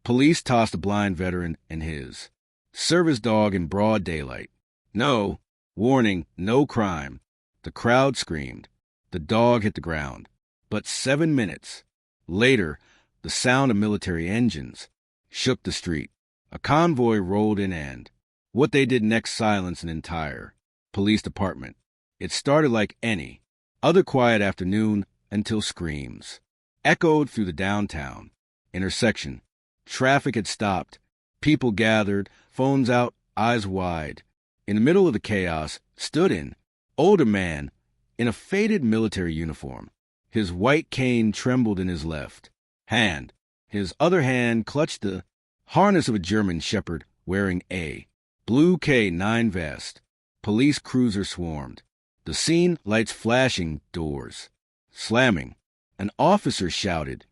Police tossed a blind veteran and his service dog in broad daylight. No, warning, no crime. The crowd screamed. The dog hit the ground. But 7 minutes later, the sound of military engines shook the street. A convoy rolled in and what they did next silenced an entire police department. It started like any other quiet afternoon until screams echoed through the downtown intersection. Traffic had stopped. People gathered, phones out, eyes wide. In the middle of the chaos stood an older man in a faded military uniform. His white cane trembled in his left hand. His other hand clutched the harness of a German shepherd wearing a blue K9 vest. Police cruiser swarmed. The scene, lights flashing, doors slamming. An officer shouted,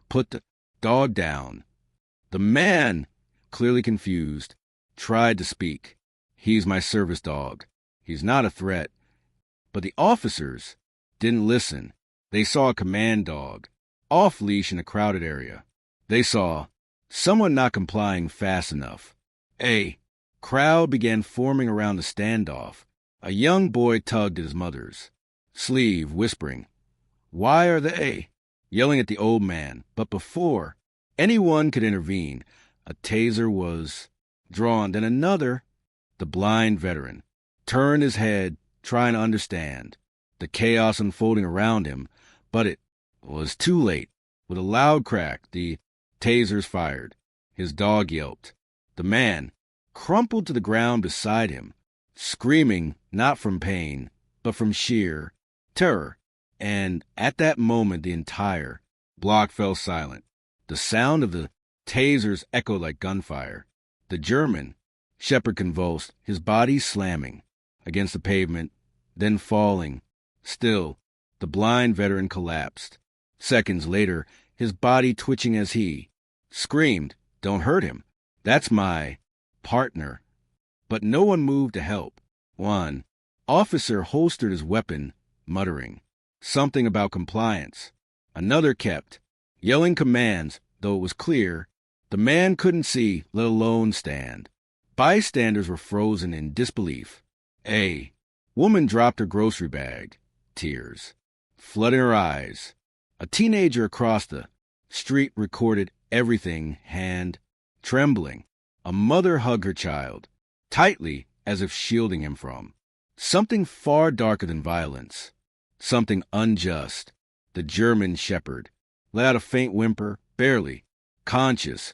"Put the dog down." The man, clearly confused, tried to speak. "He's my service dog. He's not a threat." But the officers didn't listen. They saw a command dog, off-leash in a crowded area. They saw someone not complying fast enough. A crowd began forming around the standoff. A young boy tugged at his mother's sleeve, whispering, "Why are they?" yelling at the old man. But before anyone could intervene, a taser was drawn. Then another, the blind veteran, turned his head, trying to understand the chaos unfolding around him, but it was too late. With a loud crack, the tasers fired. His dog yelped. The man crumpled to the ground beside him, screaming not from pain, but from sheer terror. And at that moment, the entire block fell silent. The sound of the tasers echoed like gunfire. The German shepherd convulsed, his body slamming against the pavement, then falling. Still, the blind veteran collapsed. Seconds later, his body twitching as he screamed, "Don't hurt him. That's my partner." But no one moved to help. One officer holstered his weapon, muttering something about compliance. Another kept yelling commands, though it was clear the man couldn't see, let alone stand. Bystanders were frozen in disbelief. A woman dropped her grocery bag, tears flooding her eyes. A teenager across the street recorded everything, hand trembling. A mother hugged her child, tightly as if shielding him from something far darker than violence, something unjust. The German shepherd let out a faint whimper, barely conscious,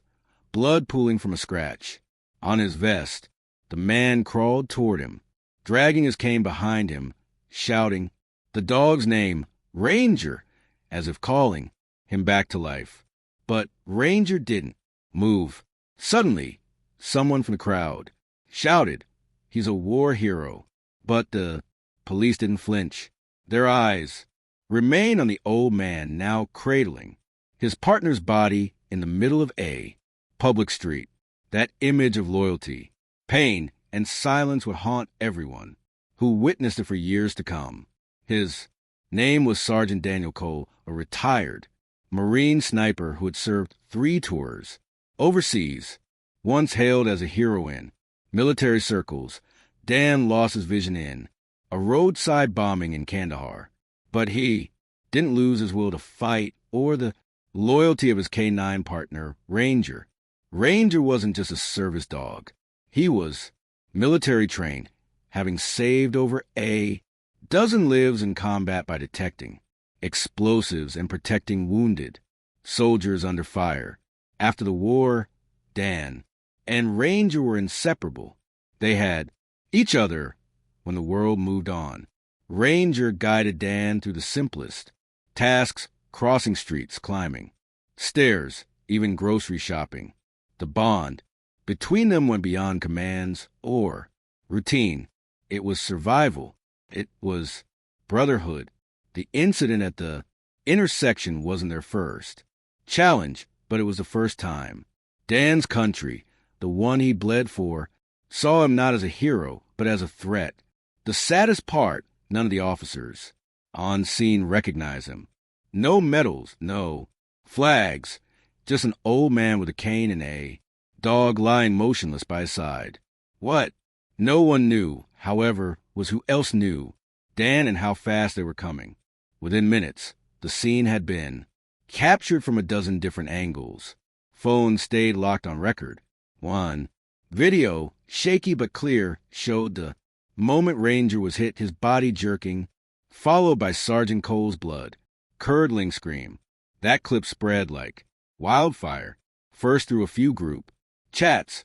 blood pooling from a scratch on his vest. The man crawled toward him, dragging his cane behind him, shouting the dog's name, Ranger, as if calling him back to life. But Ranger didn't move. Suddenly, someone from the crowd shouted, "He's a war hero." But the police didn't flinch. Their eyes remained on the old man, now cradling his partner's body in the middle of a public street. That image of loyalty, pain, and silence would haunt everyone who witnessed it for years to come. His name was Sergeant Daniel Cole, a retired Marine sniper who had served 3 tours overseas. Once hailed as a hero in military circles, Dan lost his vision in a roadside bombing in Kandahar. But he didn't lose his will to fight or the loyalty of his K9 partner, Ranger. Ranger wasn't just a service dog. He was military trained, having saved over a dozen lives in combat by detecting explosives and protecting wounded soldiers under fire. After the war, Dan and Ranger were inseparable. They had each other when the world moved on. Ranger guided Dan through the simplest tasks, crossing streets, climbing stairs, even grocery shopping. The bond between them went beyond commands or routine. It was survival. It was brotherhood. The incident at the intersection wasn't their first challenge, but it was the first time. Dan's country, the one he bled for, saw him not as a hero, but as a threat. The saddest part, none of the officers on scene recognized him. No medals, no flags. Just an old man with a cane and a dog lying motionless by his side. What? No one knew, however, was who else knew. Dan and how fast they were coming. Within minutes, the scene had been captured from a dozen different angles. Phones stayed locked on record. One video, shaky but clear, showed the moment Ranger was hit, his body jerking, followed by Sergeant Cole's blood, curdling scream. That clip spread like wildfire, first through a few group chats,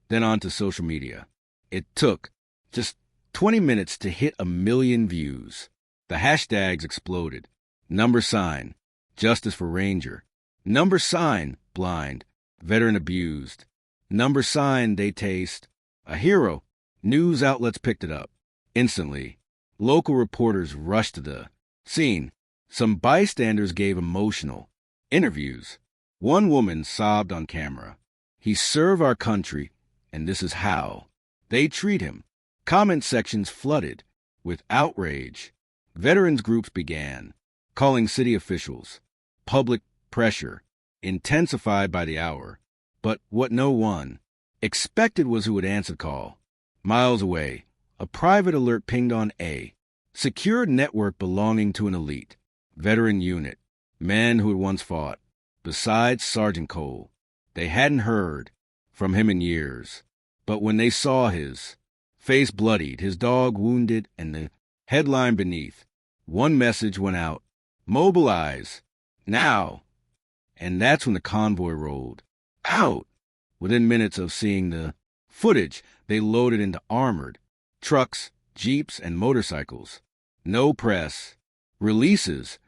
then onto social media. It took just 20 minutes to hit 1 million views. The hashtags exploded. #, Justice for Ranger. #, blind, veteran abused. #, they taste, a hero. News outlets picked it up. Instantly, local reporters rushed to the scene. Some bystanders gave emotional interviews. One woman sobbed on camera. He served our country, and this is how they treat him. Comment sections flooded with outrage. Veterans groups began calling city officials. Public pressure intensified by the hour. But what no one expected was who would answer the call. Miles away, a private alert pinged on a secure network belonging to an elite veteran unit, men who had once fought. Besides Sergeant Cole, they hadn't heard from him in years. But when they saw his face bloodied, his dog wounded, and the headline beneath, one message went out: mobilize, now. And that's when the convoy rolled out. Within minutes of seeing the footage, they loaded into armored trucks, jeeps, and motorcycles. No press releases,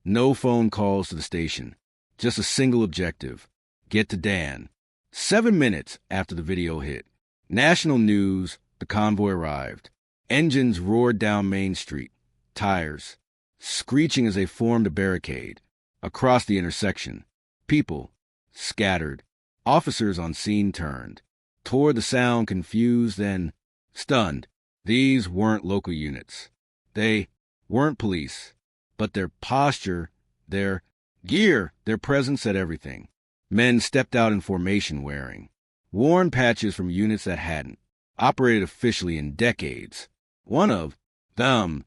no phone calls to the station. Just a single objective: get to Dan. 7 minutes after the video hit, national news, the convoy arrived. Engines roared down Main Street, tires screeching as they formed a barricade across the intersection. People scattered. Officers on scene turned toward the sound, confused and stunned. These weren't local units. They weren't police. But their posture, their gear, their presence said everything. Men stepped out in formation wearing worn patches from units that hadn't operated officially in decades. One of them,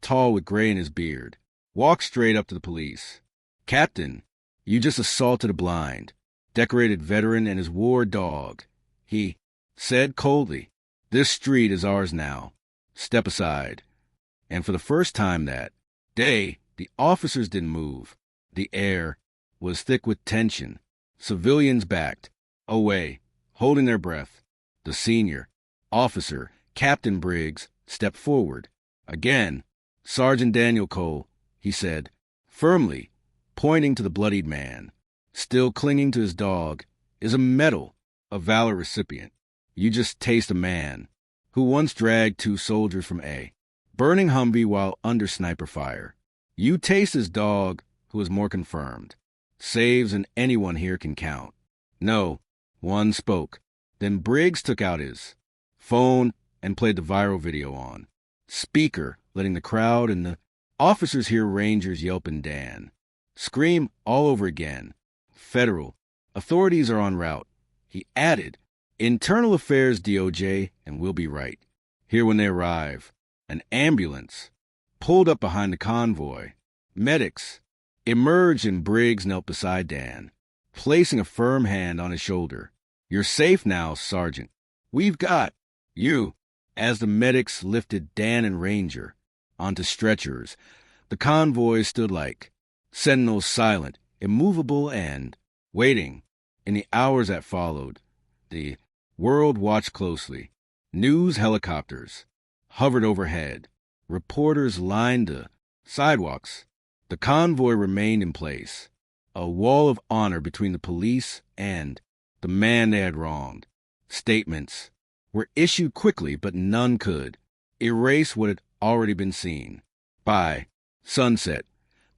tall with gray in his beard, walked straight up to the police. "Captain, you just assaulted a blind, decorated veteran and his war dog," he said coldly. "This street is ours now. Step aside." And for the first time that day, the officers didn't move. The air was thick with tension. Civilians backed away, holding their breath. The senior officer, Captain Briggs, stepped forward. Again, "Sergeant Daniel Cole," he said, firmly, pointing to the bloodied man, still clinging to his dog, "is a Medal of Valor recipient. You just taste a man who once dragged 2 soldiers from a burning Humvee while under sniper fire. You taste his dog, who is more confirmed. Saves than anyone here can count." No one spoke. Then Briggs took out his phone and played the viral video on speaker, letting the crowd and the officers hear Rangers yelping Dan. Scream all over again. "Federal authorities are en route." He added, "Internal Affairs DOJ, and we'll be right." Here when they arrive, an ambulance pulled up behind the convoy. Medics emerged and Briggs knelt beside Dan, placing a firm hand on his shoulder. "You're safe now, Sergeant. We've got you." As the medics lifted Dan and Ranger onto stretchers, the convoy stood like sentinels, silent, immovable, and waiting. In the hours that followed, the world watched closely. News helicopters hovered overhead. Reporters lined the sidewalks. The convoy remained in place, a wall of honor between the police and the man they had wronged. Statements were issued quickly, but none could erase what had already been seen. By sunset,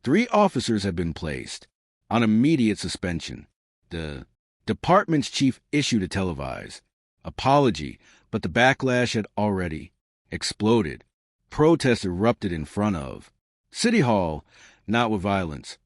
3 officers had been placed on immediate suspension. The department's chief issued a televised apology, but the backlash had already exploded. Protests erupted in front of City Hall, not with violence,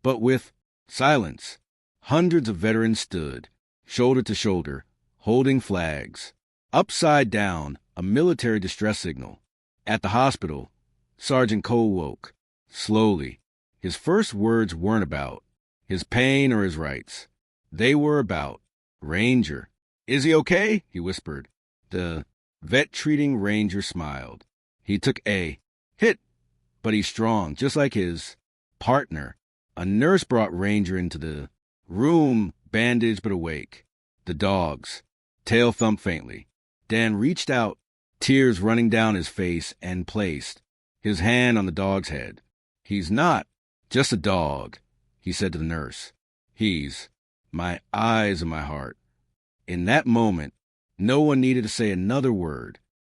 but with silence. Hundreds of veterans stood, shoulder to shoulder, holding flags. Upside down, a military distress signal. At the hospital, Sergeant Cole woke, slowly. His first words weren't about his pain or his rights. They were about Ranger. "Is he okay?" he whispered. The vet-treating Ranger smiled. He took a hit, but he's strong, just like his partner. A nurse brought Ranger into the room, bandaged but awake. The dog's tail thumped faintly. Dan reached out, tears running down his face, and placed his hand on the dog's head. "He's not just a dog," he said to the nurse. "He's my eyes and my heart." In that moment, no one needed to say another word.